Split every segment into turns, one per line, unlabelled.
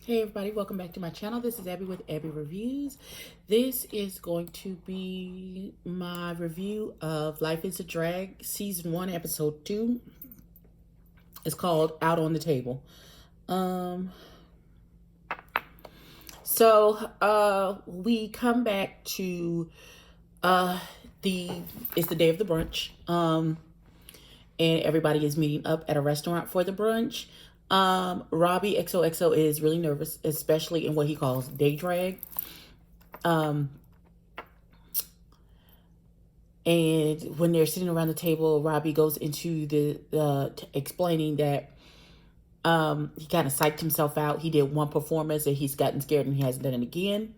Hey everybody, welcome back to my channel. This is Ebbie with Ebbie Reviews. This is going to be my review of Life is a Drag Season 1, Episode 2. It's called Out on the Table. We come back to it's the day of the brunch. And everybody is meeting up at a restaurant for the brunch. Robbie XOXO is really nervous, especially in what he calls day drag. And when they're sitting around the table, Robbie goes into explaining that he kind of psyched himself out. He did one performance and he's gotten scared and he hasn't done it again.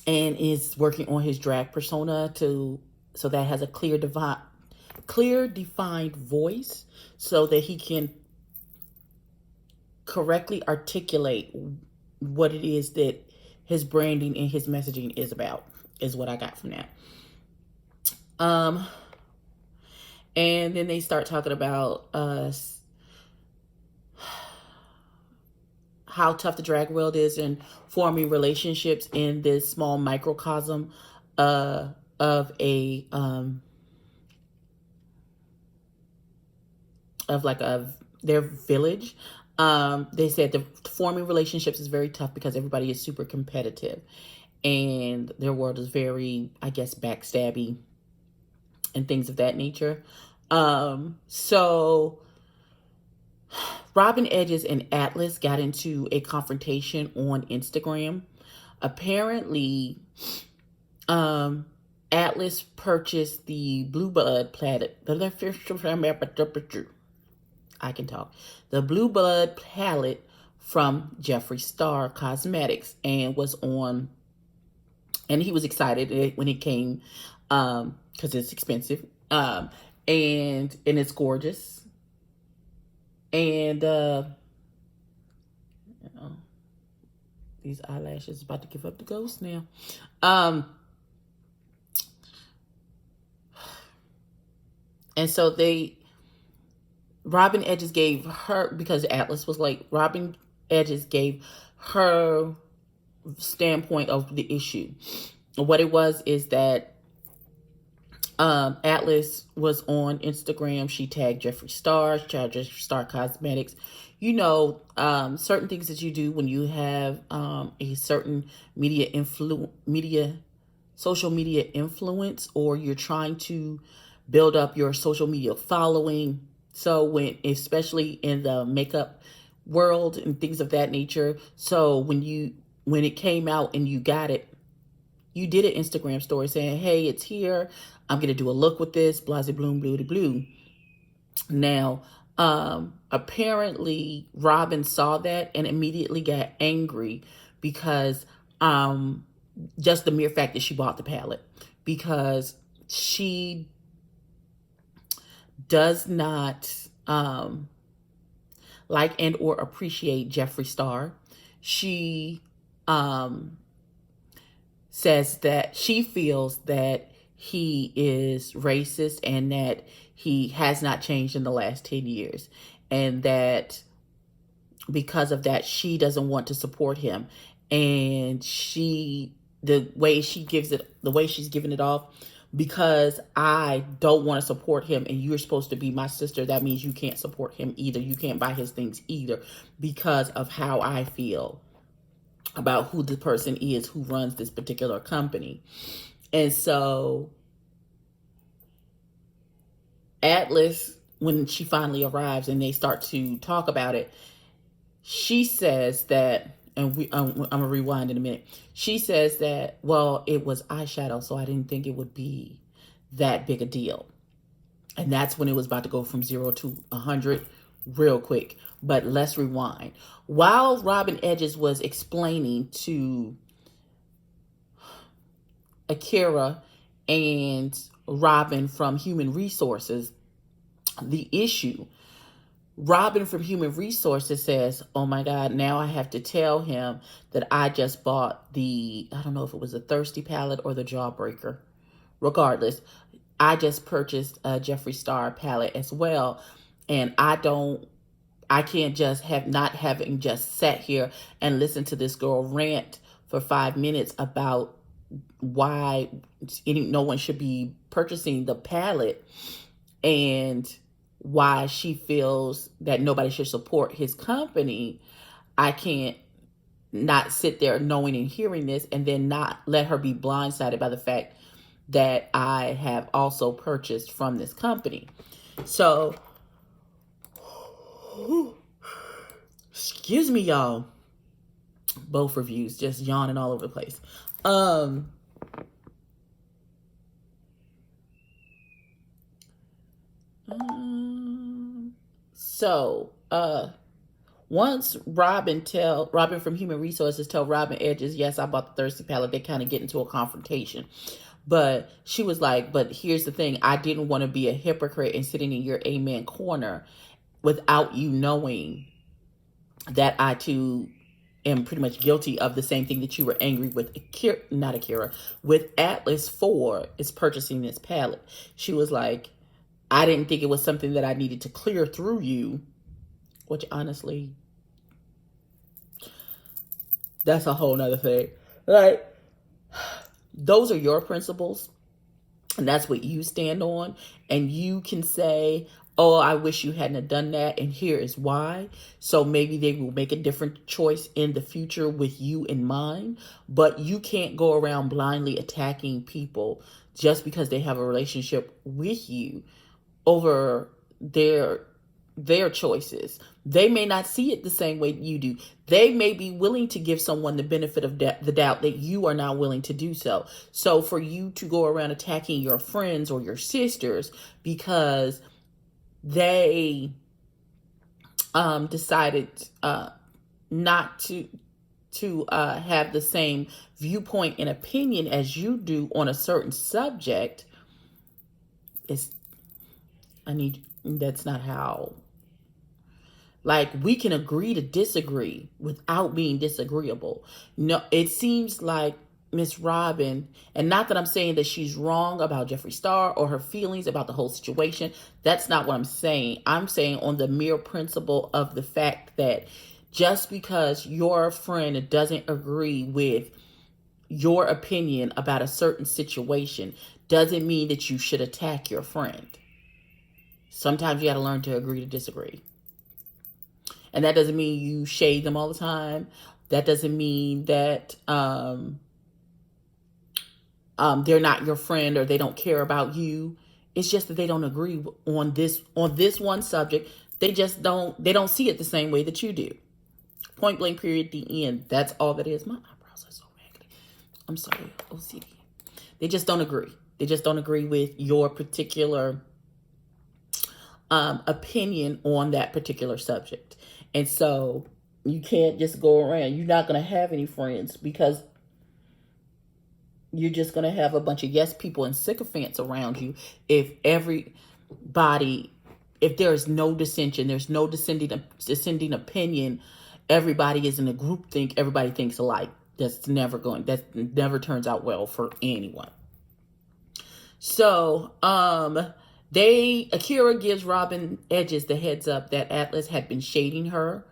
And is working on his drag persona so that has a clear defined voice so that he can correctly articulate what it is that his branding and his messaging is about, is what I got from that. And then they start talking about how tough the drag world is and forming relationships in this small microcosm of their village. They said the forming relationships is very tough because everybody is super competitive and their world is very, I guess, backstabby and things of that nature. So Robin Edges and Atlas got into a confrontation on Instagram. Apparently, Atlas purchased the Blue Blood palette. I can talk. The Blue Blood palette from Jeffree Star Cosmetics and he was excited when it came because it's expensive and it's gorgeous. And these eyelashes about to give up the ghost now. And so Robin Edges gave her, because Atlas was late, Robin Edges gave her standpoint of the issue. What it was is that Atlas was on Instagram. She tagged Jeffree Star Cosmetics. You know, certain things that you do when you have a certain social media influence, or you're trying to build up your social media following. So especially in the makeup world and things of that nature. So when it came out and you got it, you did an Instagram story saying, hey, it's here. I'm going to do a look with this, blase bloom, blue to blue. Now, apparently Robin saw that and immediately got angry because just the mere fact that she bought the palette, because she does not like and or appreciate Jeffree Star. She says that she feels that he is racist and that he has not changed in the last 10 years. And that because of that, she doesn't want to support him. And the way she's giving it off, because I don't want to support him and you're supposed to be my sister, that means you can't support him either. You can't buy his things either, because of how I feel about who the person is who runs this particular company. And so Atlas, when she finally arrives and they start to talk about it, she says that, and I'm going to rewind in a minute. She says that, well, it was eyeshadow, so I didn't think it would be that big a deal. And that's when it was about to go from 0 to 100 real quick. But let's rewind. While Robin Edges was explaining to Akira and Robin from Human Resources the issue, Robin from Human Resources says, oh my God, now I have to tell him that I just bought I don't know if it was the Thirsty palette or the Jawbreaker. Regardless, I just purchased a Jeffree Star palette as well. And I don't I can't just have not having just sat here and listened to this girl rant for 5 minutes about why no one should be purchasing the palette and why she feels that nobody should support his company. I can't not sit there knowing and hearing this and then not let her be blindsided by the fact that I have also purchased from this company. So, excuse me, y'all. Both reviews just yawning all over the place. Once Robin from Human Resources tell Robin Edges, yes, I bought the Thirsty palette, they kind of get into a confrontation. But she was like, but here's the thing, I didn't want to be a hypocrite and sitting in your amen corner without you knowing that I too am pretty much guilty of the same thing that you were angry with with Atlas for, is purchasing this palette. She was like, I didn't think it was something that I needed to clear through you, which honestly, that's a whole nother thing. Like, those are your principles, and that's what you stand on, and you can say, oh, I wish you hadn't have done that, and here is why. So maybe they will make a different choice in the future with you in mind, but you can't go around blindly attacking people just because they have a relationship with you over their choices. They may not see it the same way you do. They may be willing to give someone the benefit of the doubt that you are not willing to do so. So for you to go around attacking your friends or your sisters because they decided not to have the same viewpoint and opinion as you do on a certain subject, that's not how. Like, we can agree to disagree without being disagreeable. No, it seems like Miss Robin, and not that I'm saying that she's wrong about Jeffree Star or her feelings about the whole situation. That's not what I'm saying. I'm saying on the mere principle of the fact that just because your friend doesn't agree with your opinion about a certain situation doesn't mean that you should attack your friend. Sometimes you got to learn to agree to disagree. And that doesn't mean you shade them all the time. That doesn't mean that they're not your friend or they don't care about you. It's just that they don't agree on this one subject. They don't see it the same way that you do. Point blank, period, the end. That's all that is. My eyebrows are so raggedy. I'm sorry, OCD. They just don't agree. They just don't agree with your particular opinion on that particular subject. And so you can't just go around. You're not going to have any friends because you're just going to have a bunch of yes people and sycophants around you. If there is no dissension, there's no dissenting opinion, everybody is in a group think, everybody thinks alike. That never turns out well for anyone. So, Akira gives Robin Edges the heads up that Atlas had been shading her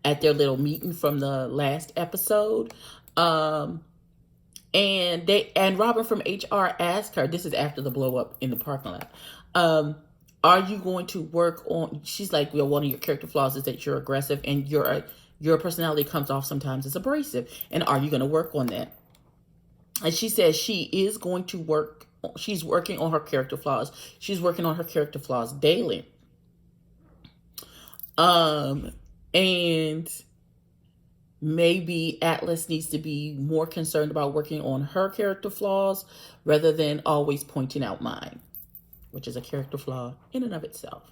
at their little meeting from the last episode. And Robin from HR asked her, this is after the blow up in the parking lot, are you going to work on, she's like, well, one of your character flaws is that you're aggressive and your personality comes off sometimes as abrasive. And are you going to work on that? And she says she is going to work. She's working on her character flaws. She's working on her character flaws daily. And maybe Atlas needs to be more concerned about working on her character flaws rather than always pointing out mine, which is a character flaw in and of itself.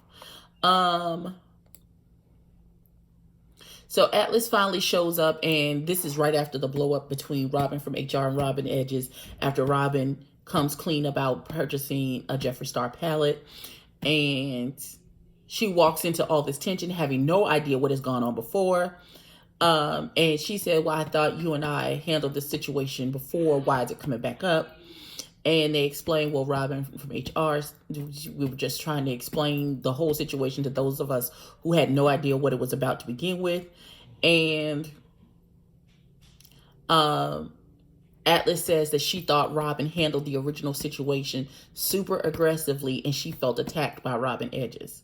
So Atlas finally shows up, and this is right after the blow up between Robin from HR and Robin Edges, after Robin comes clean about purchasing a Jeffree Star palette, and she walks into all this tension having no idea what has gone on before. And she said, well, I thought you and I handled this situation before. Why is it coming back up? And they explained, well, Robin from HR, we were just trying to explain the whole situation to those of us who had no idea what it was about to begin with. And Atlas says that she thought Robin handled the original situation super aggressively and she felt attacked by Robin Edges.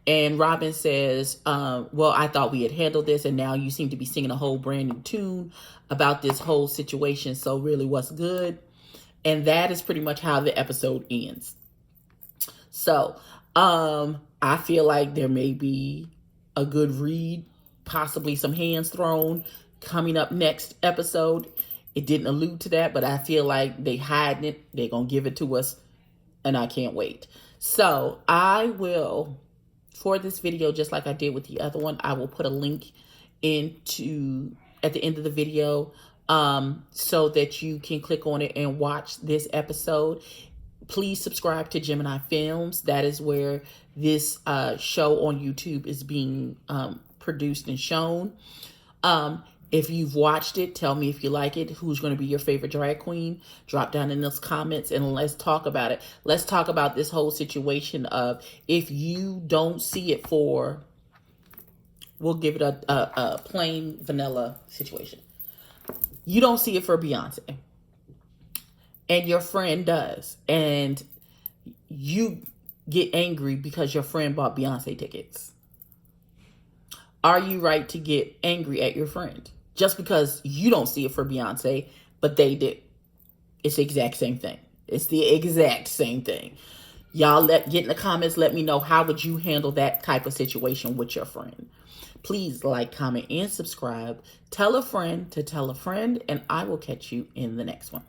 And Robin says, well, I thought we had handled this and now you seem to be singing a whole brand new tune about this whole situation. So really, what's good? And that is pretty much how the episode ends. So I feel like there may be a good read, possibly some hands thrown coming up next episode. It didn't allude to that, but I feel like they hiding it. They're going to give it to us, and I can't wait. So I will, for this video, just like I did with the other one, I will put a link at the end of the video so that you can click on it and watch this episode. Please subscribe to Gemini Films. That is where this show on YouTube is being produced and shown. If you've watched it, tell me if you like it. Who's going to be your favorite drag queen? Drop down in those comments and let's talk about it. Let's talk about this whole situation of, if you don't see it for, we'll give it a plain vanilla situation. You don't see it for Beyonce and your friend does, and you get angry because your friend bought Beyonce tickets. Are you right to get angry at your friend just because you don't see it for Beyonce, but they did? It's the exact same thing. It's the exact same thing. Y'all get in the comments. Let me know, how would you handle that type of situation with your friend? Please like, comment, and subscribe. Tell a friend to tell a friend, and I will catch you in the next one.